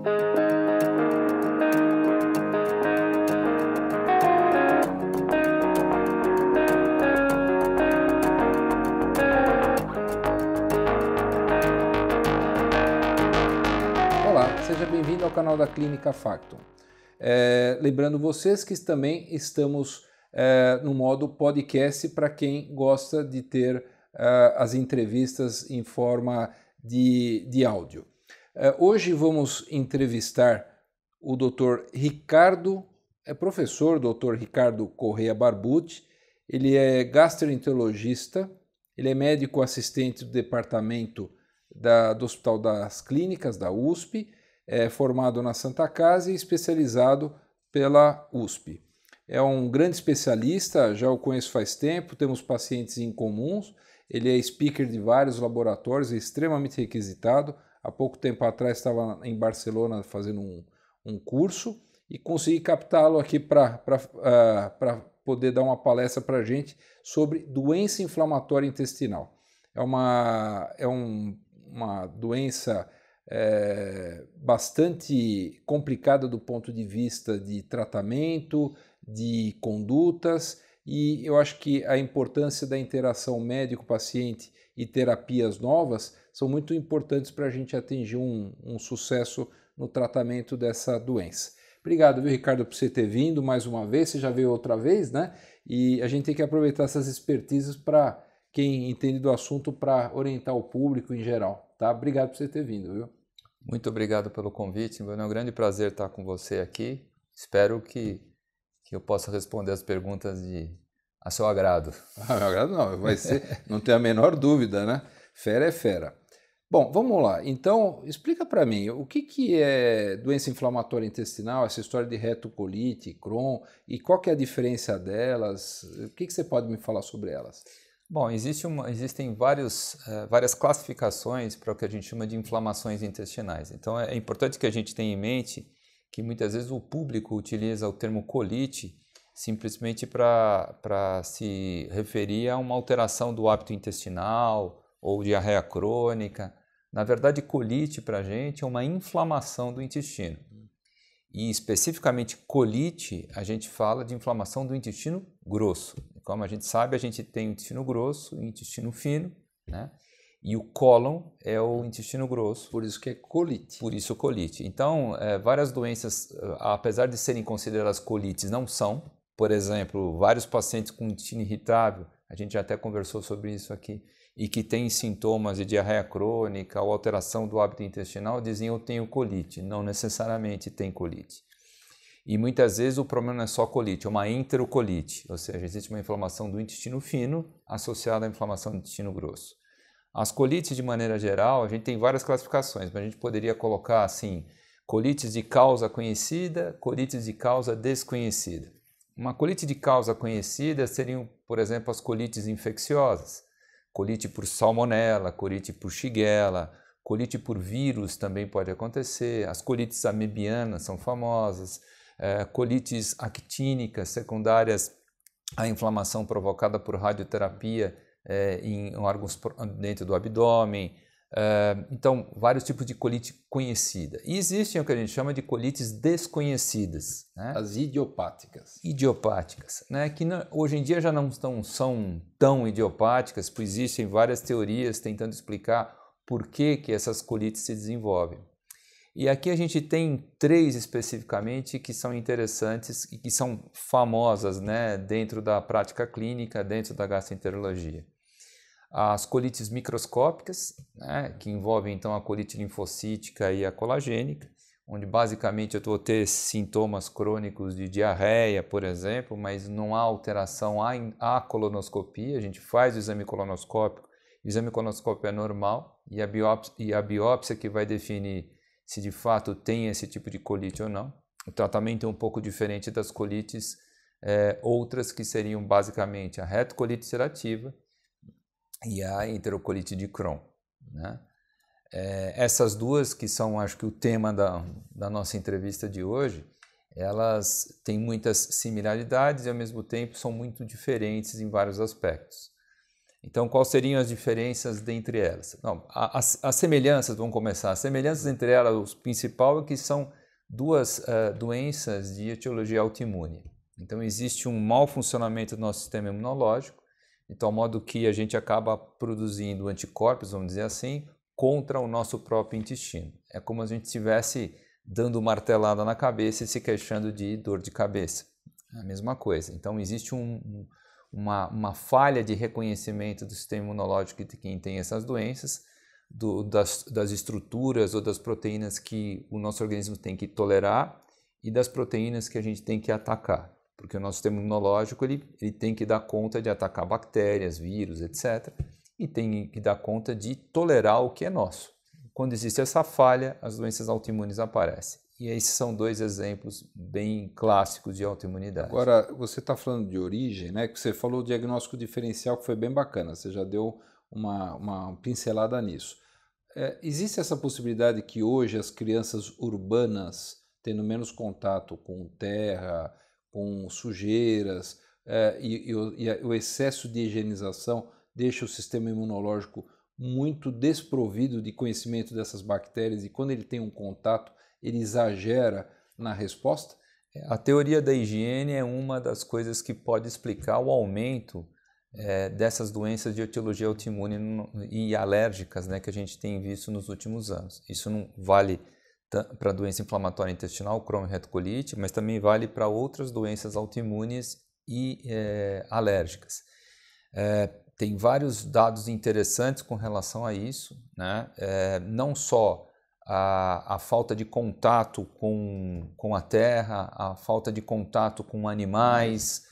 Seja bem-vindo ao canal da Clínica Factum. Lembrando vocês que também estamos no modo podcast para quem gosta de ter as entrevistas em forma de áudio. Hoje vamos entrevistar o Dr. Ricardo, professor Dr. Ricardo Correia Barbucci. Ele é gastroenterologista, ele é médico assistente do departamento do Hospital das Clínicas, da USP, formado na Santa Casa e especializado pela USP. É um grande especialista, já o conheço faz tempo, temos pacientes em comuns, ele é speaker de vários laboratórios, é extremamente requisitado. Há pouco tempo atrás estava em Barcelona fazendo um curso e consegui captá-lo aqui para poder dar uma palestra para a gente sobre doença inflamatória intestinal. É uma doença bastante complicada do ponto de vista de tratamento, de condutas, e eu acho que a importância da interação médico-paciente e terapias novas são muito importantes para a gente atingir um sucesso no tratamento dessa doença. Obrigado, viu, Ricardo, por você ter vindo mais uma vez. Você já veio outra vez, né? E a gente tem que aproveitar essas expertises para quem entende do assunto para orientar o público em geral, tá? Obrigado por você ter vindo, viu? Muito obrigado pelo convite, é um grande prazer estar com você aqui. Espero que eu possa responder as perguntas a seu agrado. Meu agrado não, vai ser, não tem a menor dúvida, né? Fera é fera. Bom, vamos lá. Então, explica para mim, o que é doença inflamatória intestinal, essa história de retocolite, Crohn, e qual que é a diferença delas? O que você pode me falar sobre elas? Bom, existem várias classificações para o que a gente chama de inflamações intestinais. Então é importante que a gente tenha em mente que muitas vezes o público utiliza o termo colite simplesmente para se referir a uma alteração do hábito intestinal ou diarreia crônica. Na verdade, colite para a gente é uma inflamação do intestino. E especificamente colite, a gente fala de inflamação do intestino grosso. Como a gente sabe, a gente tem o intestino grosso e o intestino fino, né? E o cólon é o intestino grosso. Por isso que é colite. Por isso colite. Então, várias doenças, apesar de serem consideradas colites, não são. Por exemplo, vários pacientes com intestino irritável, a gente já até conversou sobre isso aqui, e que têm sintomas de diarreia crônica ou alteração do hábito intestinal, dizem eu tenho colite. Não necessariamente tem colite. E muitas vezes o problema não é só colite, é uma enterocolite, ou seja, existe uma inflamação do intestino fino associada à inflamação do intestino grosso. As colites, de maneira geral, a gente tem várias classificações, mas a gente poderia colocar assim, colites de causa conhecida, colites de causa desconhecida. Uma colite de causa conhecida seriam, por exemplo, as colites infecciosas, colite por salmonela, colite por shigella, colite por vírus também pode acontecer, as colites amebianas são famosas, colites actínicas secundárias à inflamação provocada por radioterapia em órgãos dentro do abdômen. Então, vários tipos de colite conhecida. E existem o que a gente chama de colites desconhecidas, né? As idiopáticas. Idiopáticas, né? Que hoje em dia já não são tão idiopáticas, pois existem várias teorias tentando explicar por que essas colites se desenvolvem. E aqui a gente tem 3 especificamente que são interessantes e que são famosas, né, dentro da prática clínica, dentro da gastroenterologia. As colites microscópicas, né, que envolvem então a colite linfocítica e a colagênica, onde basicamente eu vou ter sintomas crônicos de diarreia, por exemplo, mas não há alteração à colonoscopia, a gente faz o exame colonoscópico, o exame colonoscópico é normal e a biópsia que vai definir se de fato tem esse tipo de colite ou não. O tratamento é um pouco diferente das colites outras que seriam basicamente a retocolite ulcerativa e a enterocolite de Crohn, né? Essas duas que são, acho que o tema da nossa entrevista de hoje, elas têm muitas similaridades e ao mesmo tempo são muito diferentes em vários aspectos. Então, quais seriam as diferenças dentre elas? Não, as semelhanças, vamos começar. As semelhanças entre elas, o principal é que são duas doenças de etiologia autoimune. Então, existe um mau funcionamento do nosso sistema imunológico, de tal modo que a gente acaba produzindo anticorpos, vamos dizer assim, contra o nosso próprio intestino. É como se a gente estivesse dando martelada na cabeça e se queixando de dor de cabeça. É a mesma coisa. Então, existe uma falha de reconhecimento do sistema imunológico de quem tem essas doenças, das estruturas ou das proteínas que o nosso organismo tem que tolerar e das proteínas que a gente tem que atacar. Porque o nosso sistema imunológico ele tem que dar conta de atacar bactérias, vírus, etc. E tem que dar conta de tolerar o que é nosso. Quando existe essa falha, as doenças autoimunes aparecem. E esses são dois exemplos bem clássicos de autoimunidade. Agora, você está falando de origem, né? Que você falou o diagnóstico diferencial, que foi bem bacana. Você já deu uma pincelada nisso. Existe essa possibilidade que hoje as crianças urbanas, tendo menos contato com terra, com sujeiras, e o excesso de higienização deixa o sistema imunológico muito desprovido de conhecimento dessas bactérias e quando ele tem um contato, ele exagera na resposta? A teoria da higiene é uma das coisas que pode explicar o aumento dessas doenças de etiologia autoimune e alérgicas, né, que a gente tem visto nos últimos anos. Isso não vale para a doença inflamatória intestinal, Crohn e retocolite, mas também vale para outras doenças autoimunes e alérgicas. Tem vários dados interessantes com relação a isso, né? Não só a falta de contato com a terra, a falta de contato com animais,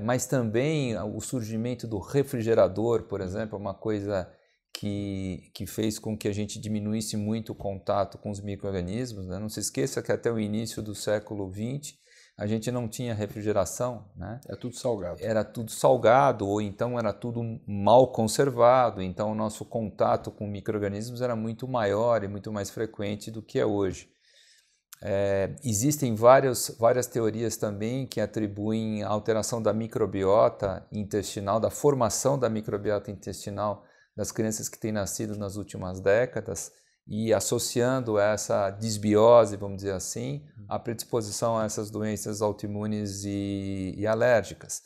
mas também o surgimento do refrigerador, por exemplo, é uma coisa que fez com que a gente diminuísse muito o contato com os micro-organismos, né? Não se esqueça que até o início do século XX a gente não tinha refrigeração, né? Era tudo salgado. Era tudo salgado ou então era tudo mal conservado, então o nosso contato com micro-organismos era muito maior e muito mais frequente do que é hoje. Existem várias teorias também que atribuem a alteração da microbiota intestinal, da formação da microbiota intestinal das crianças que têm nascido nas últimas décadas e associando essa disbiose, vamos dizer assim, a predisposição a essas doenças autoimunes e alérgicas.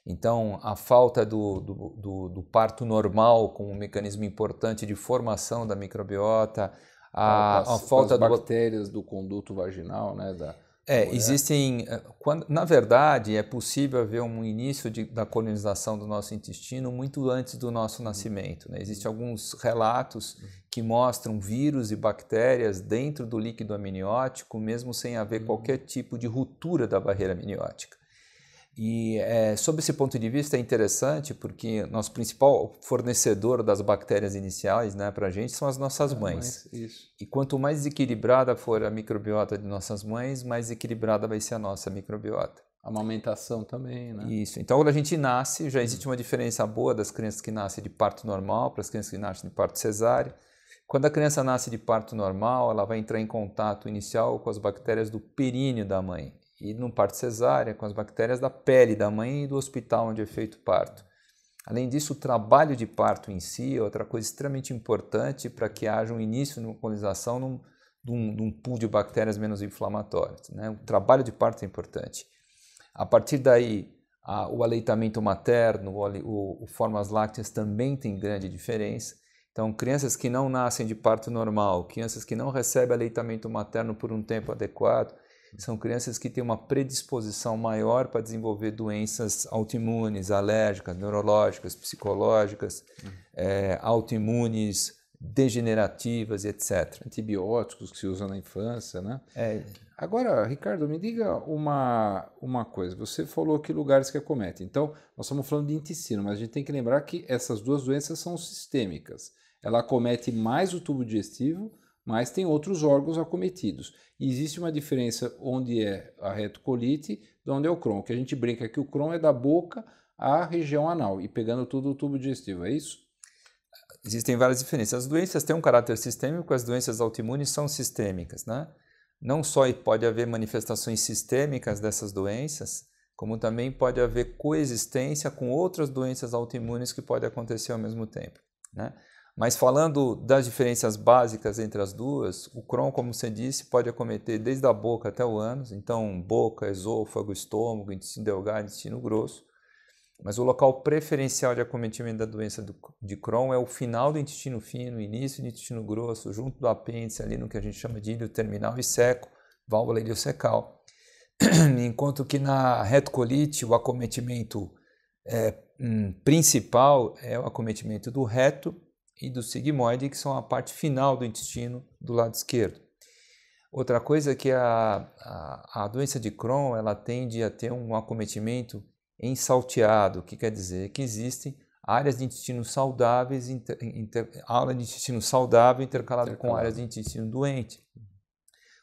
Então, a falta do parto normal como um mecanismo importante de formação da microbiota, a falta das bactérias do conduto vaginal, né, existem, na verdade, é possível haver um início da colonização do nosso intestino muito antes do nosso nascimento, né? Existem alguns relatos que mostram vírus e bactérias dentro do líquido amniótico, mesmo sem haver qualquer tipo de ruptura da barreira amniótica. E, sob esse ponto de vista, é interessante porque nosso principal fornecedor das bactérias iniciais, né, para a gente são as nossas mães. Isso. E quanto mais desequilibrada for a microbiota de nossas mães, mais equilibrada vai ser a nossa microbiota. A amamentação também, né? Isso. Então, quando a gente nasce, já existe uma diferença boa das crianças que nascem de parto normal para as crianças que nascem de parto cesáreo. Quando a criança nasce de parto normal, ela vai entrar em contato inicial com as bactérias do períneo da mãe. E no parto cesárea, com as bactérias da pele da mãe e do hospital onde é feito o parto. Além disso, o trabalho de parto em si é outra coisa extremamente importante para que haja um início de uma colonização de um pool de bactérias menos inflamatórias, né? O trabalho de parto é importante. A partir daí, o aleitamento materno, o formas lácteas também tem grande diferença. Então, crianças que não nascem de parto normal, crianças que não recebem aleitamento materno por um tempo adequado, são crianças que têm uma predisposição maior para desenvolver doenças autoimunes, alérgicas, neurológicas, psicológicas, autoimunes, degenerativas, etc. Antibióticos que se usam na infância, né? Agora, Ricardo, me diga uma coisa. Você falou que lugares que acometem. Então, nós estamos falando de intestino, mas a gente tem que lembrar que essas duas doenças são sistêmicas. Ela acomete mais o tubo digestivo, mas tem outros órgãos acometidos. E existe uma diferença onde é a retocolite e onde é o Crohn, que a gente brinca que o Crohn é da boca à região anal e pegando tudo o tubo digestivo, é isso? Existem várias diferenças. As doenças têm um caráter sistêmico, as doenças autoimunes são sistêmicas, né? Não só pode haver manifestações sistêmicas dessas doenças, como também pode haver coexistência com outras doenças autoimunes que podem acontecer ao mesmo tempo, né? Mas falando das diferenças básicas entre as duas, o Crohn, como você disse, pode acometer desde a boca até o ânus, então boca, esôfago, estômago, intestino delgado, intestino grosso. Mas o local preferencial de acometimento da doença de Crohn é o final do intestino fino, início do intestino grosso, junto do apêndice, ali no que a gente chama de ilho terminal e seco, válvula iliocecal. Enquanto que na retocolite o acometimento principal é o acometimento do reto e do sigmoide, que são a parte final do intestino do lado esquerdo. Outra coisa é que a doença de Crohn ela tende a ter um acometimento ensalteado, o que quer dizer que existem áreas de intestino saudáveis, área de intestino saudável intercalado com áreas de intestino doente.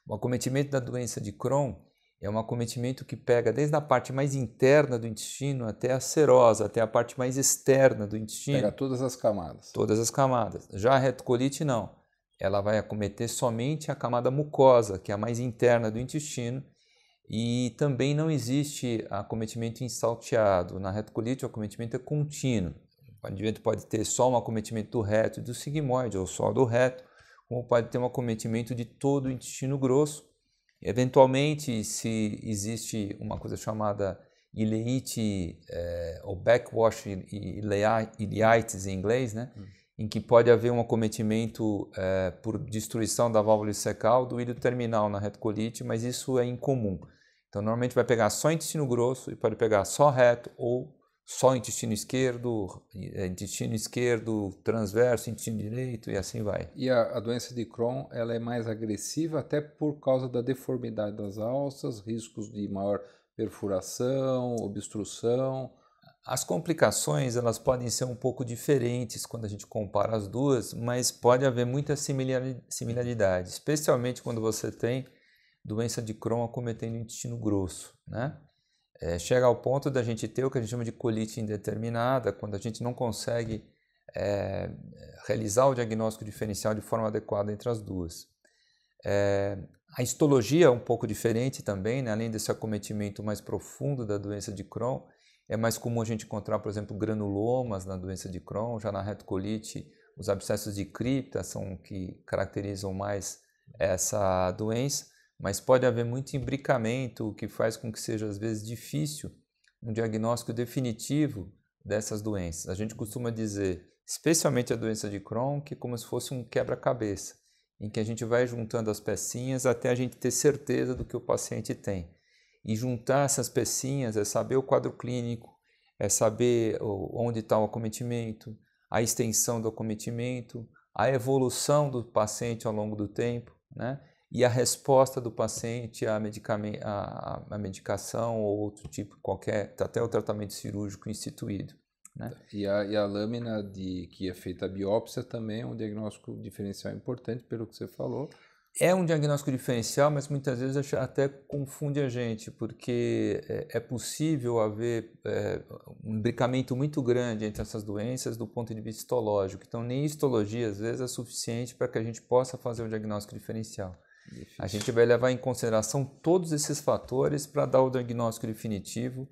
O acometimento da doença de Crohn é um acometimento que pega desde a parte mais interna do intestino até a serosa, até a parte mais externa do intestino. Pega todas as camadas. Todas as camadas. Já a retocolite não. Ela vai acometer somente a camada mucosa, que é a mais interna do intestino, e também não existe acometimento ensalteado. Na retocolite o acometimento é contínuo. O indivíduo pode ter só um acometimento do reto e do sigmoide, ou só do reto, como pode ter um acometimento de todo o intestino grosso. Eventualmente, se existe uma coisa chamada ileite ou backwash ileitis em inglês, né? Em que pode haver um acometimento por destruição da válvula iliocecal do ilho terminal na retocolite, mas isso é incomum. Então, normalmente vai pegar só intestino grosso e pode pegar só reto ou só intestino esquerdo, transverso, intestino direito e assim vai. E a doença de Crohn ela é mais agressiva até por causa da deformidade das alças, riscos de maior perfuração, obstrução. As complicações elas podem ser um pouco diferentes quando a gente compara as duas, mas pode haver muita similaridade, especialmente quando você tem doença de Crohn acometendo o intestino grosso, né? Chega ao ponto da gente ter o que a gente chama de colite indeterminada, quando a gente não consegue realizar o diagnóstico diferencial de forma adequada entre as duas. A histologia é um pouco diferente também, né? Além desse acometimento mais profundo da doença de Crohn, é mais comum a gente encontrar, por exemplo, granulomas na doença de Crohn. Já na retocolite, os abscessos de cripta são que caracterizam mais essa doença, mas pode haver muito imbricamento, o que faz com que seja às vezes difícil um diagnóstico definitivo dessas doenças. A gente costuma dizer, especialmente a doença de Crohn, que é como se fosse um quebra-cabeça, em que a gente vai juntando as pecinhas até a gente ter certeza do que o paciente tem. E juntar essas pecinhas é saber o quadro clínico, é saber onde está o acometimento, a extensão do acometimento, a evolução do paciente ao longo do tempo, né? E a resposta do paciente à medicação ou outro tipo, qualquer, até o tratamento cirúrgico instituído, né? E a lâmina que é feita a biópsia também é um diagnóstico diferencial importante, pelo que você falou. É um diagnóstico diferencial, mas muitas vezes até confunde a gente, porque é possível haver um imbricamento muito grande entre essas doenças do ponto de vista histológico. Então, nem histologia, às vezes, é suficiente para que a gente possa fazer o diagnóstico diferencial. Difícil. A gente vai levar em consideração todos esses fatores para dar o diagnóstico definitivo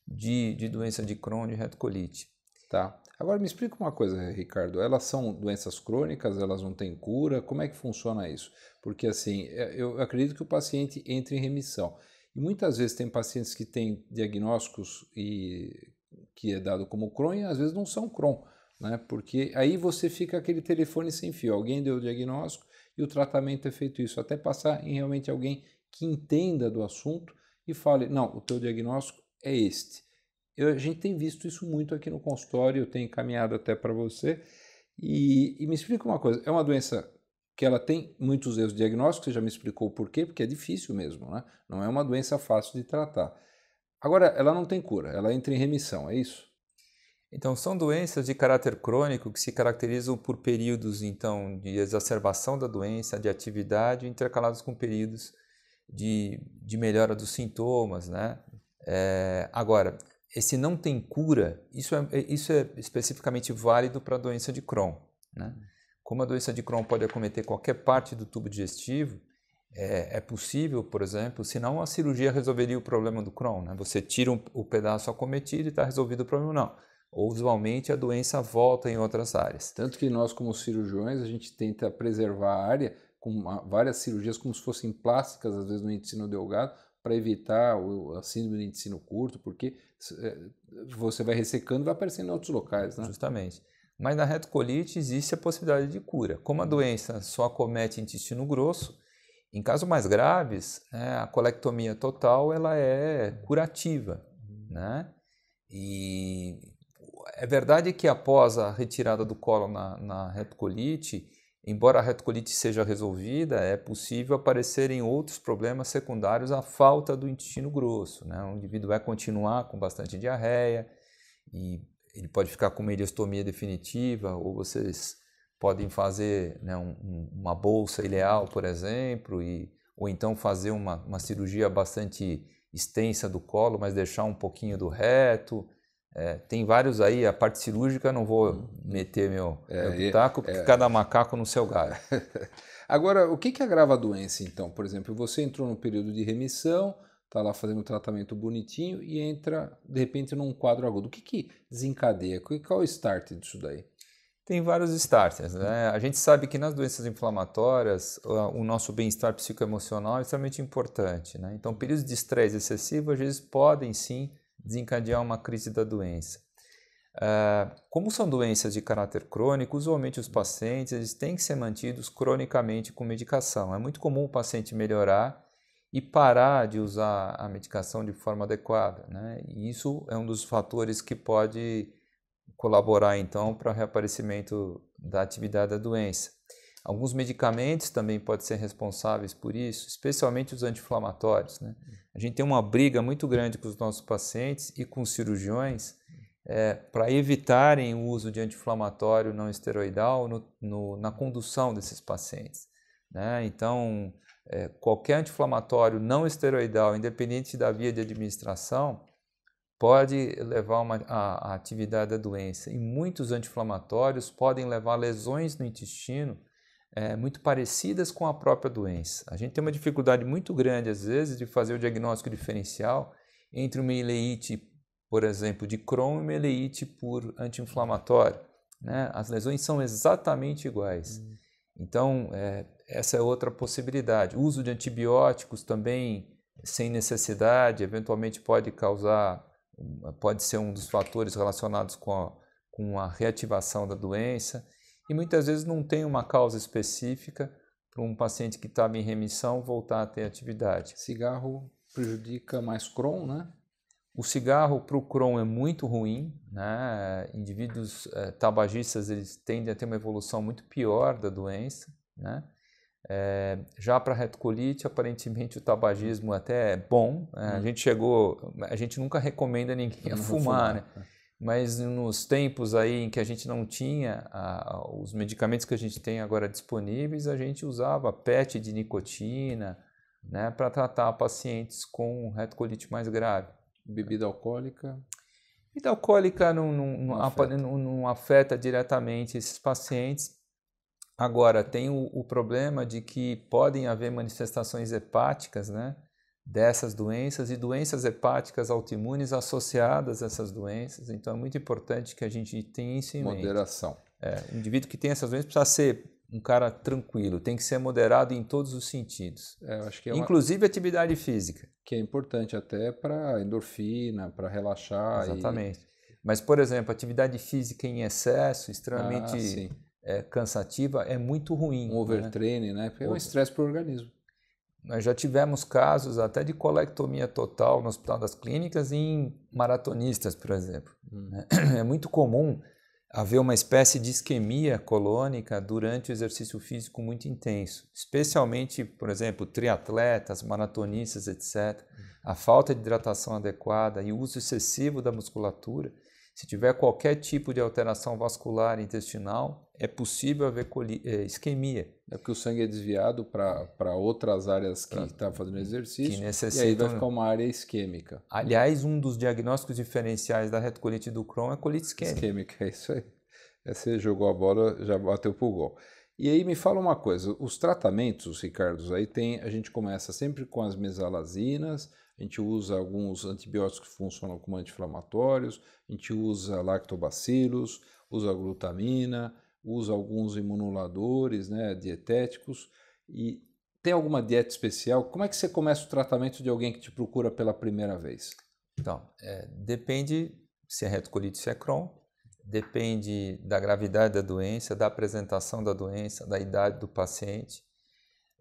de doença de Crohn e retocolite. Tá. Agora me explica uma coisa, Ricardo. Elas são doenças crônicas? Elas não têm cura? Como é que funciona isso? Porque assim, eu acredito que o paciente entre em remissão. E muitas vezes tem pacientes que têm diagnósticos que é dado como Crohn e às vezes não são Crohn, né? Porque aí você fica aquele telefone sem fio. Alguém deu o diagnóstico e o tratamento é feito isso. Até passar em realmente alguém que entenda do assunto e fale, não, o teu diagnóstico é este. A gente tem visto isso muito aqui no consultório, eu tenho encaminhado até para você. E me explica uma coisa, é uma doença que ela tem muitos erros diagnósticos, você já me explicou o porquê, porque é difícil mesmo, né? Não é uma doença fácil de tratar. Agora, ela não tem cura, ela entra em remissão, é isso? Então, são doenças de caráter crônico que se caracterizam por períodos então, de exacerbação da doença, de atividade, intercalados com períodos de melhora dos sintomas, né? Agora, esse não tem cura, isso é especificamente válido para a doença de Crohn, né? Como a doença de Crohn pode acometer qualquer parte do tubo digestivo, é possível, por exemplo, senão a cirurgia resolveria o problema do Crohn, né? Você tira o pedaço acometido e está resolvido o problema, não. Usualmente a doença volta em outras áreas. Tanto que nós, como cirurgiões, a gente tenta preservar a área com várias cirurgias como se fossem plásticas, às vezes no intestino delgado, para evitar a síndrome do intestino curto, porque você vai ressecando e vai aparecendo em outros locais, né? Justamente. Mas na retocolite existe a possibilidade de cura. Como a doença só acomete intestino grosso, em casos mais graves, a colectomia total ela é curativa, né? E é verdade que após a retirada do cólon na retocolite, embora a retocolite seja resolvida, é possível aparecerem outros problemas secundários à falta do intestino grosso, né? O indivíduo vai continuar com bastante diarreia e ele pode ficar com uma ileostomia definitiva, ou vocês podem fazer, né, uma bolsa ileal, por exemplo, ou então fazer uma cirurgia bastante extensa do colo, mas deixar um pouquinho do reto. Tem vários aí, a parte cirúrgica não vou meter meu pitaco, porque cada macaco no seu galho. Agora, o que agrava a doença, então? Por exemplo, você entrou no período de remissão, está lá fazendo um tratamento bonitinho e entra, de repente, num quadro agudo. O que desencadeia? Qual é o start disso daí? Tem vários starters, né? A gente sabe que nas doenças inflamatórias o nosso bem-estar psicoemocional é extremamente importante, né? Então, períodos de estresse excessivo, às vezes, podem sim desencadear uma crise da doença. Como são doenças de caráter crônico, usualmente os pacientes eles têm que ser mantidos cronicamente com medicação. É muito comum o paciente melhorar e parar de usar a medicação de forma adequada, né? E isso é um dos fatores que pode colaborar então para o reaparecimento da atividade da doença. Alguns medicamentos também podem ser responsáveis por isso, especialmente os anti-inflamatórios, né? A gente tem uma briga muito grande com os nossos pacientes e com os cirurgiões para evitarem o uso de anti-inflamatório não esteroidal na condução desses pacientes, né? Então, qualquer anti-inflamatório não esteroidal, independente da via de administração, pode levar a atividade da doença. E muitos anti-inflamatórios podem levar a lesões no intestino muito parecidas com a própria doença. A gente tem uma dificuldade muito grande, às vezes, de fazer o diagnóstico diferencial entre uma ileite, por exemplo, de Crohn e uma ileite por anti-inflamatório, né? As lesões são exatamente iguais. Então, essa é outra possibilidade. O uso de antibióticos também, sem necessidade, eventualmente pode ser um dos fatores relacionados com a reativação da doença. E muitas vezes não tem uma causa específica para um paciente que estava em remissão voltar a ter atividade. Cigarro prejudica mais Crohn, né? O cigarro para o Crohn é muito ruim, né? Indivíduos tabagistas eles tendem a ter uma evolução muito pior da doença, né? Já para a retocolite, aparentemente o tabagismo até é bom. A gente nunca recomenda ninguém a fumar, né? Mas nos tempos aí em que a gente não tinha os medicamentos que a gente tem agora disponíveis, a gente usava PET de nicotina, né, para tratar pacientes com retocolite mais grave. Bebida alcoólica? Bebida alcoólica não afeta diretamente esses pacientes. Agora, tem o problema de que podem haver manifestações hepáticas, né, dessas doenças e doenças hepáticas autoimunes associadas a essas doenças. Então, é muito importante que a gente tenha isso em mente. Moderação. O indivíduo que tem essas doenças precisa ser um cara tranquilo, tem que ser moderado em todos os sentidos. Eu acho que inclusive atividade física. Que é importante até para endorfina, para relaxar. Exatamente. Mas, por exemplo, atividade física em excesso, extremamente cansativa, é muito ruim. Um overtraining, né? É um estresse para o organismo. Nós já tivemos casos até de colectomia total no Hospital das Clínicas em maratonistas, por exemplo. É muito comum haver uma espécie de isquemia colônica durante o exercício físico muito intenso, especialmente, por exemplo, triatletas, maratonistas, etc. A falta de hidratação adequada e o uso excessivo da musculatura. Se tiver qualquer tipo de alteração vascular intestinal, é possível haver isquemia. É porque o sangue é desviado para outras áreas que estão fazendo exercício e aí vai ficar uma área isquêmica. Aliás, um dos diagnósticos diferenciais da retocolite do Crohn é a colite isquêmica. Isquêmica, é isso aí. Você jogou a bola, já bateu pro gol. E aí me fala uma coisa, os tratamentos, Ricardo, aí a gente começa sempre com as mesalazinas, a gente usa alguns antibióticos que funcionam como anti-inflamatórios, a gente usa lactobacilos, usa glutamina, usa alguns imunoduladores, né, dietéticos. E tem alguma dieta especial? Como é que você começa o tratamento de alguém que te procura pela primeira vez? Então, depende se é retocolite, se é Crohn, depende da gravidade da doença, da apresentação da doença, da idade do paciente,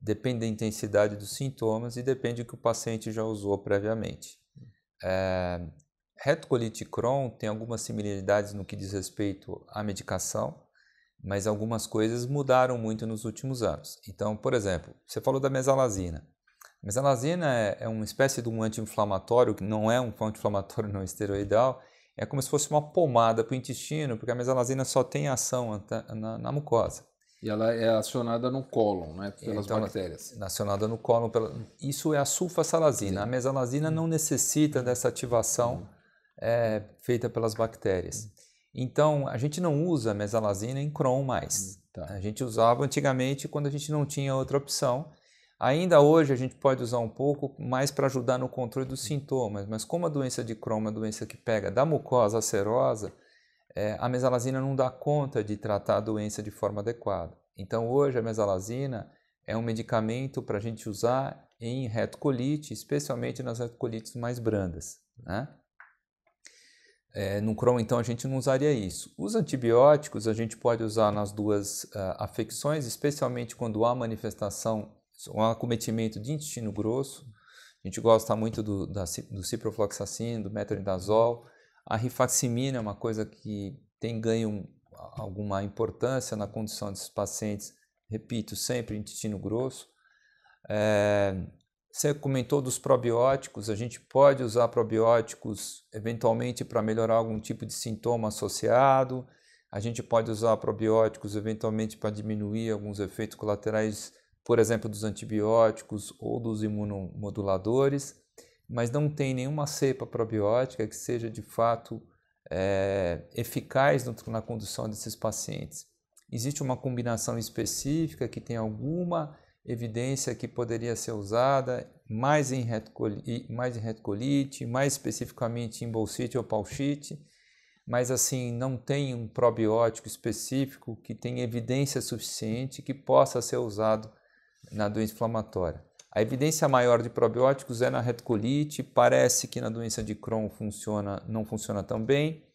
depende da intensidade dos sintomas e depende do que o paciente já usou previamente. Retocolite e Crohn tem algumas similaridades no que diz respeito à medicação, mas algumas coisas mudaram muito nos últimos anos. Então, por exemplo, você falou da mesalazina. A mesalazina é uma espécie de um anti-inflamatório, que não é um anti-inflamatório não esteroidal, é como se fosse uma pomada para o intestino, porque a mesalazina só tem ação na mucosa. E ela é acionada no cólon, né, pelas então, bactérias. Acionada no cólon. Isso é a sulfasalazina. A mesalazina não necessita dessa ativação feita pelas bactérias. Então, a gente não usa a mesalazina em Crohn mais. A gente usava antigamente quando a gente não tinha outra opção. Ainda hoje a gente pode usar um pouco mais para ajudar no controle dos sintomas, mas como a doença de Crohn é uma doença que pega da mucosa serosa, a mesalazina não dá conta de tratar a doença de forma adequada. Então hoje a mesalazina é um medicamento para a gente usar em retocolite, especialmente nas retocolites mais brandas, né? No Crohn, então, a gente não usaria isso. Os antibióticos a gente pode usar nas duas afecções, especialmente quando há manifestação, um acometimento de intestino grosso. A gente gosta muito do ciprofloxacin, do metronidazol. A rifaximina é uma coisa que tem ganho alguma importância na condição desses pacientes, repito, sempre intestino grosso. Você comentou dos probióticos, a gente pode usar probióticos eventualmente para melhorar algum tipo de sintoma associado, a gente pode usar probióticos eventualmente para diminuir alguns efeitos colaterais, por exemplo, dos antibióticos ou dos imunomoduladores, mas não tem nenhuma cepa probiótica que seja de fato eficaz na condução desses pacientes. Existe uma combinação específica que tem alguma evidência que poderia ser usada mais em retocolite, mais especificamente em bolsite ou pauchite, mas assim não tem um probiótico específico que tenha evidência suficiente que possa ser usado na doença inflamatória. A evidência maior de probióticos é na retocolite, parece que na doença de Crohn não funciona tão bem.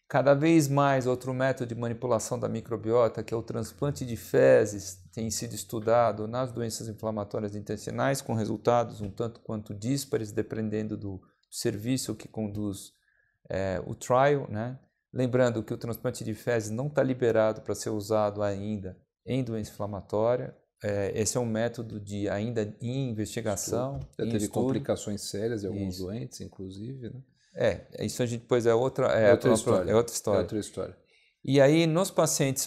Cada vez mais, outro método de manipulação da microbiota, que é o transplante de fezes, tem sido estudado nas doenças inflamatórias intestinais, com resultados um tanto quanto díspares, dependendo do serviço que conduz o trial, né? Lembrando que o transplante de fezes não está liberado para ser usado ainda em doença inflamatória. Esse é um método ainda em investigação. Já teve complicações sérias de alguns doentes, inclusive, né? Isso a gente depois é outra história. E aí, nos pacientes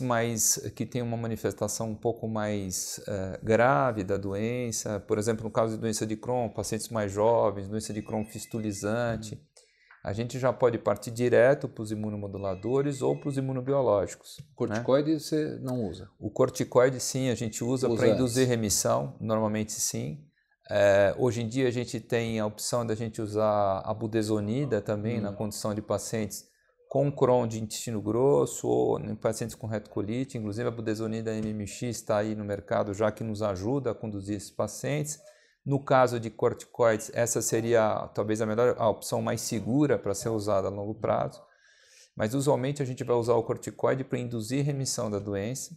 que têm uma manifestação um pouco mais grave da doença, por exemplo, no caso de doença de Crohn, pacientes mais jovens, doença de Crohn fistulizante, a gente já pode partir direto para os imunomoduladores ou para os imunobiológicos. Corticoide, né? Você não usa? O corticoide, sim, a gente usa para induzir remissão, normalmente sim. Hoje em dia a gente tem a opção da gente usar a budesonida também na condição de pacientes com Crohn de intestino grosso ou em pacientes com retocolite. Inclusive a budesonida MMX está aí no mercado já que nos ajuda a conduzir esses pacientes. No caso de corticoides, essa seria talvez a opção mais segura para ser usada a longo prazo. Mas usualmente a gente vai usar o corticoide para induzir remissão da doença.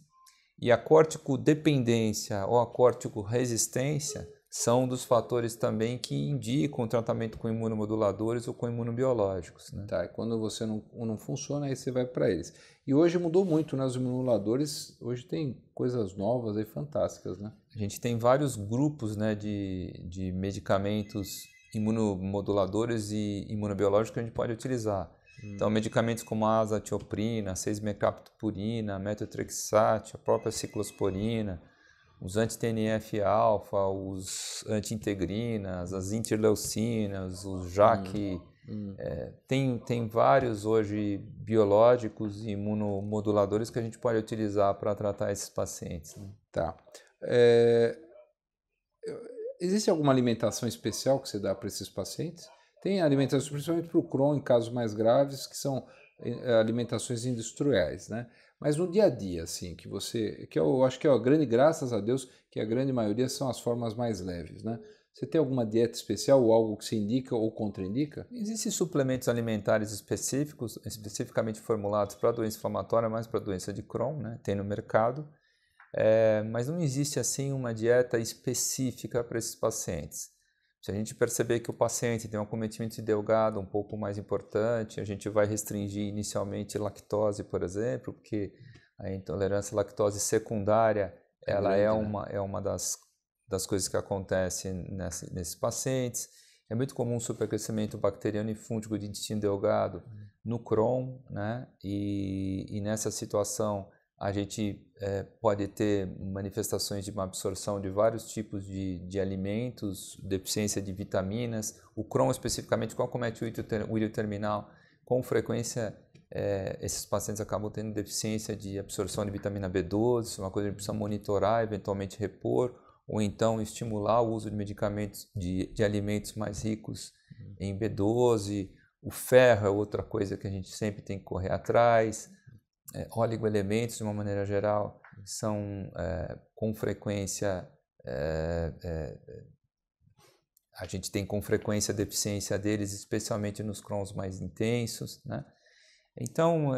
E a corticodependência ou a corticoresistência são dos fatores também que indicam o tratamento com imunomoduladores ou com imunobiológicos, né? Tá, e quando você não funciona, aí você vai para eles. E hoje mudou muito, né? Os imunomoduladores, hoje tem coisas novas e fantásticas, né? A gente tem vários grupos, né, de medicamentos imunomoduladores e imunobiológicos que a gente pode utilizar. Então, medicamentos como a azatioprina, 6-mecaptopurina, metotrexate, a própria ciclosporina, os anti-TNF-alfa, os anti-integrinas, as interleucinas, os JAK Tem vários hoje biológicos e imunomoduladores que a gente pode utilizar para tratar esses pacientes. Né? Tá. Existe alguma alimentação especial que você dá para esses pacientes? Tem alimentações, principalmente para o Crohn, em casos mais graves, que são alimentações industriais, né? Mas no dia a dia, assim, que eu acho que é a grande, graças a Deus, que a grande maioria são as formas mais leves, né? Você tem alguma dieta especial ou algo que se indica ou contraindica? Existem suplementos alimentares específicos, especificamente formulados para doença inflamatória, mais para doença de Crohn, né? Tem no mercado, mas não existe assim uma dieta específica para esses pacientes. Se a gente perceber que o paciente tem um acometimento de delgado um pouco mais importante, a gente vai restringir inicialmente lactose, por exemplo, porque a intolerância à lactose secundária ela é uma das coisas que acontecem nesses pacientes. É muito comum supercrescimento bacteriano e fúngico de intestino delgado no Crohn, né? E nessa situação a gente pode ter manifestações de má absorção de vários tipos de alimentos, deficiência de vitaminas. O Crohn especificamente, quando comete o ilho terminal, com frequência esses pacientes acabam tendo deficiência de absorção de vitamina B12, uma coisa que a gente precisa monitorar, eventualmente repor, ou então estimular o uso de medicamentos, de alimentos mais ricos em B12. O ferro é outra coisa que a gente sempre tem que correr atrás. Oligoelementos, de uma maneira geral, são com frequência, a gente tem com frequência deficiência deles, especialmente nos Crohns mais intensos, né? Então,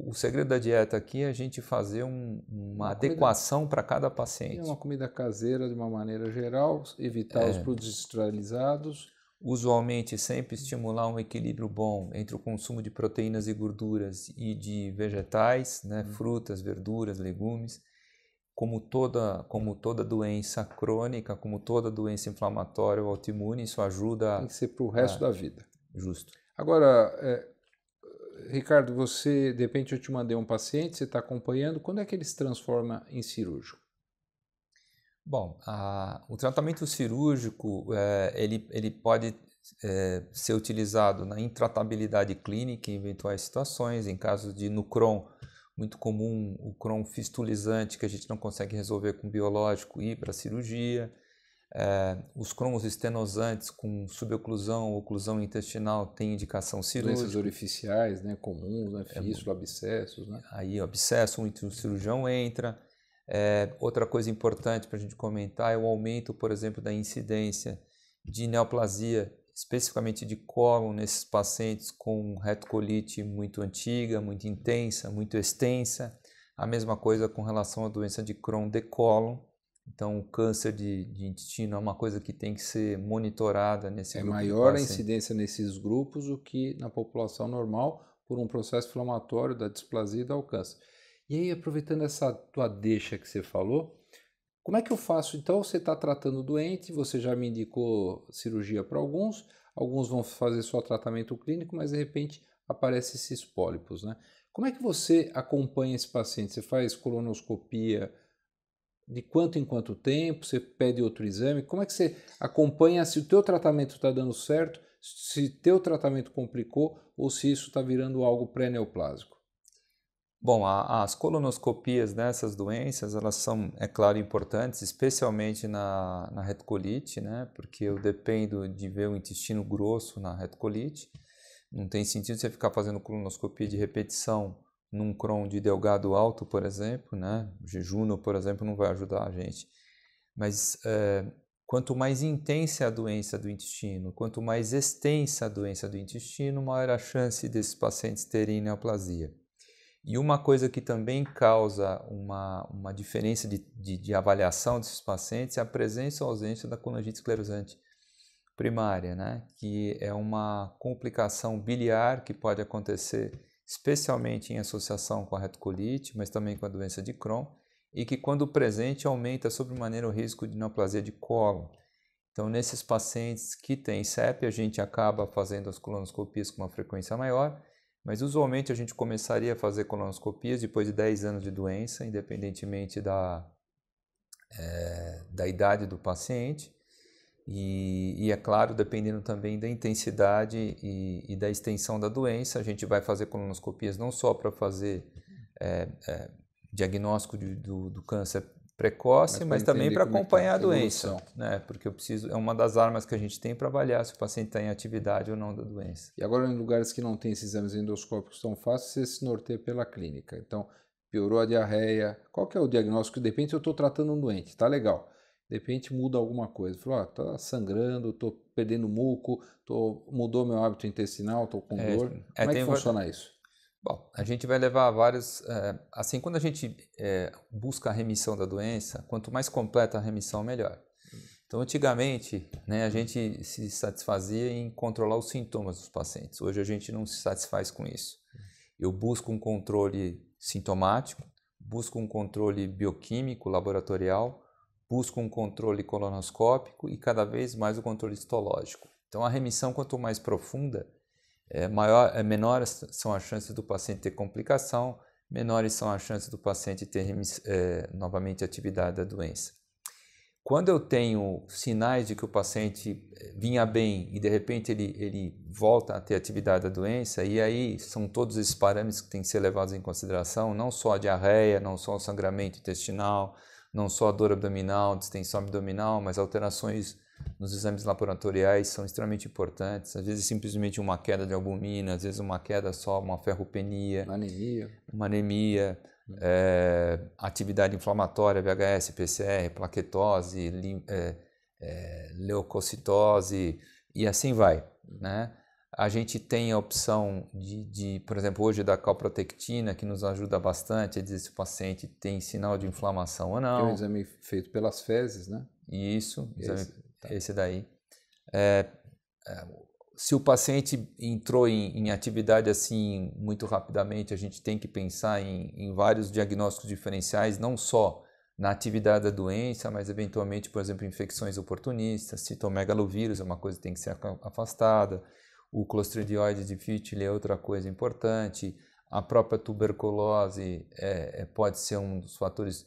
o segredo da dieta aqui é a gente fazer uma adequação para cada paciente. Uma comida caseira de uma maneira geral, evitar os produtos industrializados. Usualmente sempre estimular um equilíbrio bom entre o consumo de proteínas e gorduras e de vegetais, né? Frutas, verduras, legumes. Como toda doença crônica, como toda doença inflamatória ou autoimune, isso ajuda... Tem que ser para o resto da vida. Justo. Agora, Ricardo, de repente eu te mandei um paciente, você está acompanhando, quando é que ele se transforma em cirúrgico? Bom, o tratamento cirúrgico ele pode ser utilizado na intratabilidade clínica em eventuais situações, em casos de no Crohn, muito comum o Crohn fistulizante que a gente não consegue resolver com biológico ir para a cirurgia. Os Crohns estenosantes com suboclusão ou oclusão intestinal têm indicação cirúrgica. Doenças orificiais, né, comuns, né, fístula, abscessos. Né? Aí o abscesso, o cirurgião entra. Outra coisa importante para a gente comentar é o aumento, por exemplo, da incidência de neoplasia, especificamente de cólon nesses pacientes com retocolite muito antiga, muito intensa, muito extensa. A mesma coisa com relação à doença de Crohn de cólon. Então, o câncer de intestino é uma coisa que tem que ser monitorada nesse grupo. É maior a incidência nesses grupos do que na população normal por um processo inflamatório da displasia e do câncer. E aí, aproveitando essa tua deixa que você falou, como é que eu faço? Então, você está tratando o doente, você já me indicou cirurgia para alguns vão fazer só tratamento clínico, mas de repente aparecem esses pólipos, né? Como é que você acompanha esse paciente? Você faz colonoscopia de quanto em quanto tempo? Você pede outro exame? Como é que você acompanha se o teu tratamento está dando certo, se teu tratamento complicou ou se isso está virando algo pré-neoplásico? Bom, as colonoscopias dessas doenças, elas são, é claro, importantes, especialmente na retocolite, né? Porque eu dependo de ver o intestino grosso na retocolite. Não tem sentido você ficar fazendo colonoscopia de repetição num Crohn de delgado alto, por exemplo, né? O jejuno, por exemplo, não vai ajudar a gente. Mas quanto mais intensa é a doença do intestino, quanto mais extensa a doença do intestino, maior a chance desses pacientes terem neoplasia. E uma coisa que também causa uma diferença de avaliação desses pacientes é a presença ou ausência da colangite esclerosante primária, né? Que é uma complicação biliar que pode acontecer especialmente em associação com a retocolite, mas também com a doença de Crohn, e que quando presente aumenta sobremaneira o risco de neoplasia de cólon. Então, nesses pacientes que têm CEP, a gente acaba fazendo as colonoscopias com uma frequência maior, mas usualmente a gente começaria a fazer colonoscopias depois de 10 anos de doença, independentemente da idade do paciente. E é claro, dependendo também da intensidade e da extensão da doença, a gente vai fazer colonoscopias não só para fazer diagnóstico do câncer precoce, mas também para acompanhar a doença, né? Porque é uma das armas que a gente tem para avaliar se o paciente está em atividade ou não da doença. E agora, em lugares que não tem esses exames endoscópicos tão fáceis, você se norteia pela clínica. Então, piorou a diarreia, qual que é o diagnóstico? De repente eu estou tratando um doente, tá legal. De repente muda alguma coisa. Falou, tá sangrando, estou perdendo muco, mudou meu hábito intestinal, estou com dor. Como é que funciona isso? Bom, a gente vai levar vários... assim, quando a gente busca a remissão da doença, quanto mais completa a remissão, melhor. Então, antigamente, né, a gente se satisfazia em controlar os sintomas dos pacientes. Hoje a gente não se satisfaz com isso. Eu busco um controle sintomático, busco um controle bioquímico, laboratorial, busco um controle colonoscópico e cada vez mais o controle histológico. Então, a remissão, quanto mais profunda, menores são as chances do paciente ter complicação, menores são as chances do paciente ter novamente atividade da doença. Quando eu tenho sinais de que o paciente vinha bem e de repente ele volta a ter atividade da doença, e aí são todos esses parâmetros que têm que ser levados em consideração, não só a diarreia, não só o sangramento intestinal, não só a dor abdominal, distensão abdominal, mas alterações nos exames laboratoriais são extremamente importantes. Às vezes simplesmente uma queda de albumina, às vezes uma queda só, uma ferropenia, uma anemia. Atividade inflamatória, VHS, PCR, plaquetose, leucocitose e assim vai, né? A gente tem a opção por exemplo, hoje da calprotectina, que nos ajuda bastante a dizer se o paciente tem sinal de inflamação ou não. Que é um exame feito pelas fezes, né? Isso, esse daí. Se o paciente entrou em atividade assim muito rapidamente, a gente tem que pensar em vários diagnósticos diferenciais, não só na atividade da doença, mas eventualmente, por exemplo, infecções oportunistas, citomegalovírus é uma coisa que tem que ser afastada, o Clostridioides difficile é outra coisa importante, a própria tuberculose pode ser um dos fatores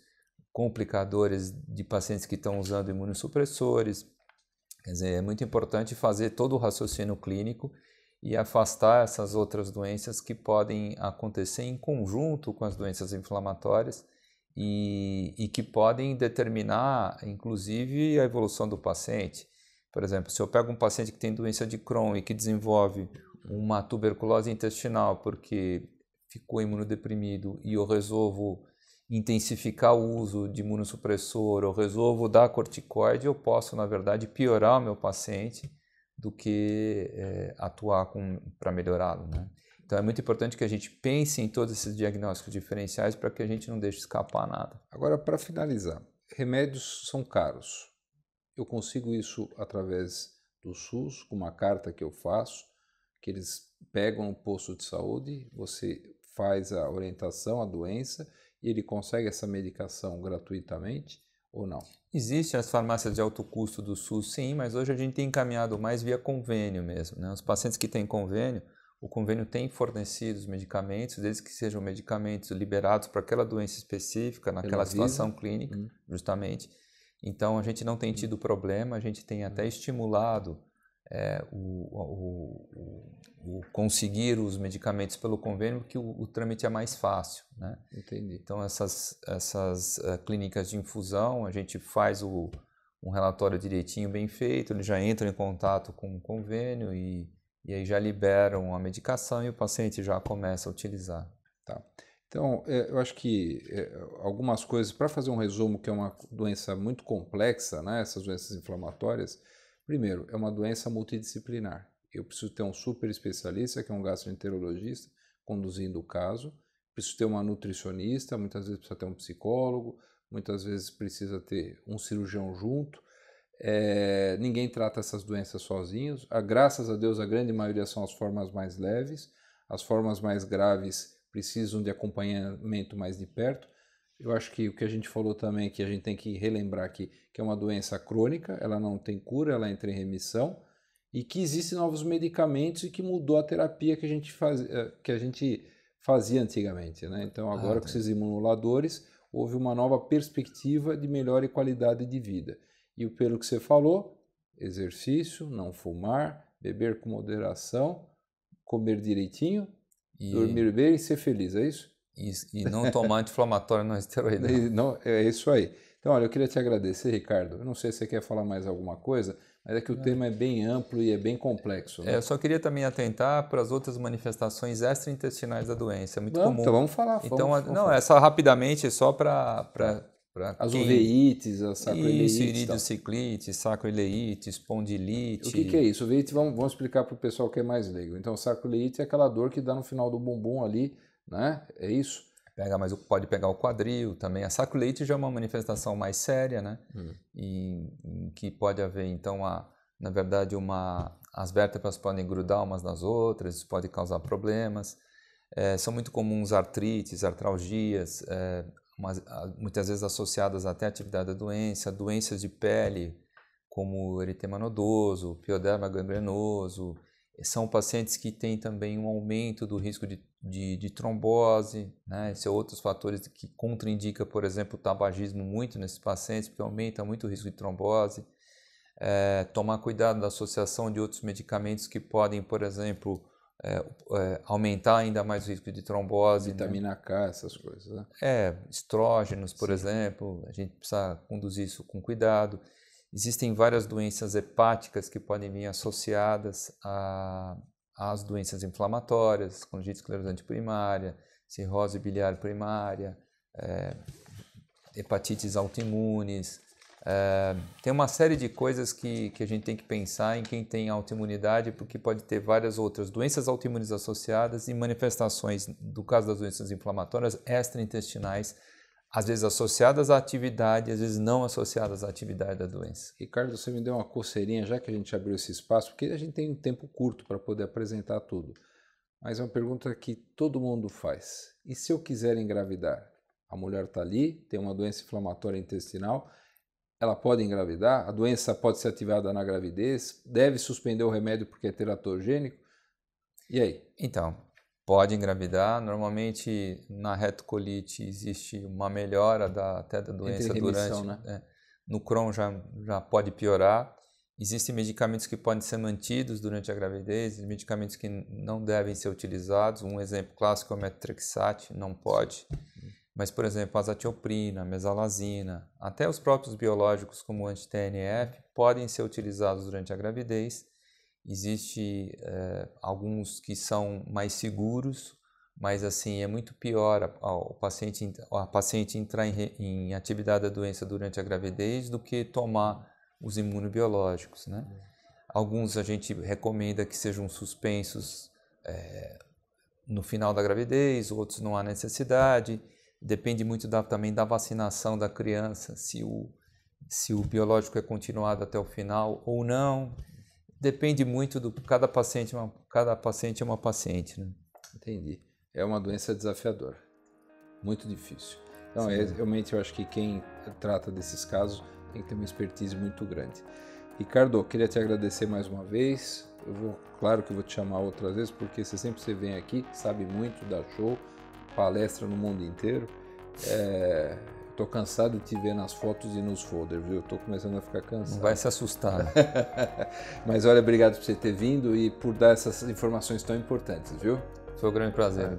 complicadores de pacientes que estão usando imunossupressores. Quer dizer, é muito importante fazer todo o raciocínio clínico e afastar essas outras doenças que podem acontecer em conjunto com as doenças inflamatórias e que podem determinar, inclusive, a evolução do paciente. Por exemplo, se eu pego um paciente que tem doença de Crohn e que desenvolve uma tuberculose intestinal porque ficou imunodeprimido e eu resolvo intensificar o uso de imunossupressor ou resolvo dar corticoide, eu posso, na verdade, piorar o meu paciente do que atuar para melhorá-lo, né? Então é muito importante que a gente pense em todos esses diagnósticos diferenciais para que a gente não deixe escapar nada. Agora, para finalizar, remédios são caros. Eu consigo isso através do SUS, com uma carta que eu faço, que eles pegam no posto de saúde, você faz a orientação, a doença, e ele consegue essa medicação gratuitamente ou não? Existem as farmácias de alto custo do SUS, sim, mas hoje a gente tem encaminhado mais via convênio mesmo, né? Os pacientes que têm convênio, o convênio tem fornecido os medicamentos, desde que sejam medicamentos liberados para aquela doença específica, naquela situação clínica, justamente. Então, a gente não tem tido problema, a gente tem até estimulado o conseguir os medicamentos pelo convênio, porque o trâmite é mais fácil, né? Entendi. Então, essas clínicas de infusão, a gente faz um relatório direitinho, bem feito, eles já entram em contato com o convênio e aí já liberam a medicação e o paciente já começa a utilizar. Tá. Então, eu acho que algumas coisas, para fazer um resumo, que é uma doença muito complexa, né, essas doenças inflamatórias, primeiro, é uma doença multidisciplinar. Eu preciso ter um super especialista, que é um gastroenterologista, conduzindo o caso, preciso ter uma nutricionista, muitas vezes precisa ter um psicólogo, muitas vezes precisa ter um cirurgião junto. Ninguém trata essas doenças sozinhos. Graças a Deus, a grande maioria são as formas mais leves. As formas mais graves precisam de acompanhamento mais de perto. Eu acho que o que a gente falou também, que a gente tem que relembrar aqui, que é uma doença crônica, ela não tem cura, ela entra em remissão, e que existem novos medicamentos e que mudou a terapia que a gente fazia antigamente, né? Então agora com esses imunomoduladores, houve uma nova perspectiva de melhor qualidade de vida. E pelo que você falou, exercício, não fumar, beber com moderação, comer direitinho, dormir bem e ser feliz, é isso? E não tomar anti-inflamatório não esteroidal. Não, é isso aí. Então, olha, eu queria te agradecer, Ricardo. Eu não sei se você quer falar mais alguma coisa, mas é que o tema é bem amplo e é bem complexo. Né? Eu só queria também atentar para as outras manifestações extraintestinais da doença. É muito comum. Então vamos falar. Vamos falar. Essa rapidamente, só para as uveites, a sacroileite. Isso, iridociclite, sacroileite, espondilite. O que é isso? Uveite, vamos explicar para o pessoal que é mais leigo. Então, sacroileite é aquela dor que dá no final do bumbum ali, né? É isso? Mas pode pegar o quadril também. A sacroileite já é uma manifestação mais séria, né? Em que pode haver, então, na verdade, as vértebras podem grudar umas nas outras, isso pode causar problemas. São muito comuns artrites, artralgias, muitas vezes associadas até à atividade da doença, doenças de pele, como eritema nodoso, pioderma gangrenoso. São pacientes que têm também um aumento do risco de trombose, né? Esses são outros fatores que contraindicam, por exemplo, o tabagismo muito nesses pacientes, porque aumenta muito o risco de trombose. Tomar cuidado da associação de outros medicamentos que podem, por exemplo, aumentar ainda mais o risco de trombose. Vitamina K, essas coisas, né? Estrógenos, por exemplo, a gente precisa conduzir isso com cuidado. Existem várias doenças hepáticas que podem vir associadas às doenças inflamatórias, conjuntivite esclerosante primária, cirrose biliar primária, hepatites autoimunes. Tem uma série de coisas que a gente tem que pensar em quem tem autoimunidade, porque pode ter várias outras doenças autoimunes associadas e manifestações, do caso das doenças inflamatórias, extraintestinais, às vezes associadas à atividade, às vezes não associadas à atividade da doença. Ricardo, você me deu uma coceirinha, já que a gente abriu esse espaço, porque a gente tem um tempo curto para poder apresentar tudo. Mas é uma pergunta que todo mundo faz. E se eu quiser engravidar? A mulher está ali, tem uma doença inflamatória intestinal, ela pode engravidar? A doença pode ser ativada na gravidez? Deve suspender o remédio porque é teratogênico? E aí? Então, pode engravidar. Normalmente, na retocolite existe uma melhora até da doença remissão, durante... né? No Crohn já pode piorar. Existem medicamentos que podem ser mantidos durante a gravidez, medicamentos que não devem ser utilizados. Um exemplo clássico é o methotrexate, não pode. Mas, por exemplo, azatioprina, mesalazina, até os próprios biológicos como o anti-TNF podem ser utilizados durante a gravidez. Existem alguns que são mais seguros, mas assim é muito pior a paciente entrar em atividade da doença durante a gravidez do que tomar os imunobiológicos, né? Alguns a gente recomenda que sejam suspensos no final da gravidez, outros não há necessidade. Depende muito também da vacinação da criança, se o biológico é continuado até o final ou não. Depende muito do cada paciente é uma paciente, né? Entendi. É uma doença desafiadora, muito difícil. Então, realmente eu acho que quem trata desses casos tem que ter uma expertise muito grande. Ricardo, eu queria te agradecer mais uma vez. Claro que eu vou te chamar outras vezes, porque você vem aqui, sabe muito, dá show, palestra no mundo inteiro. Estou cansado de te ver nas fotos e nos folders, viu? Estou começando a ficar cansado. Não vai se assustar. Mas olha, obrigado por você ter vindo e por dar essas informações tão importantes, viu? Foi um grande prazer.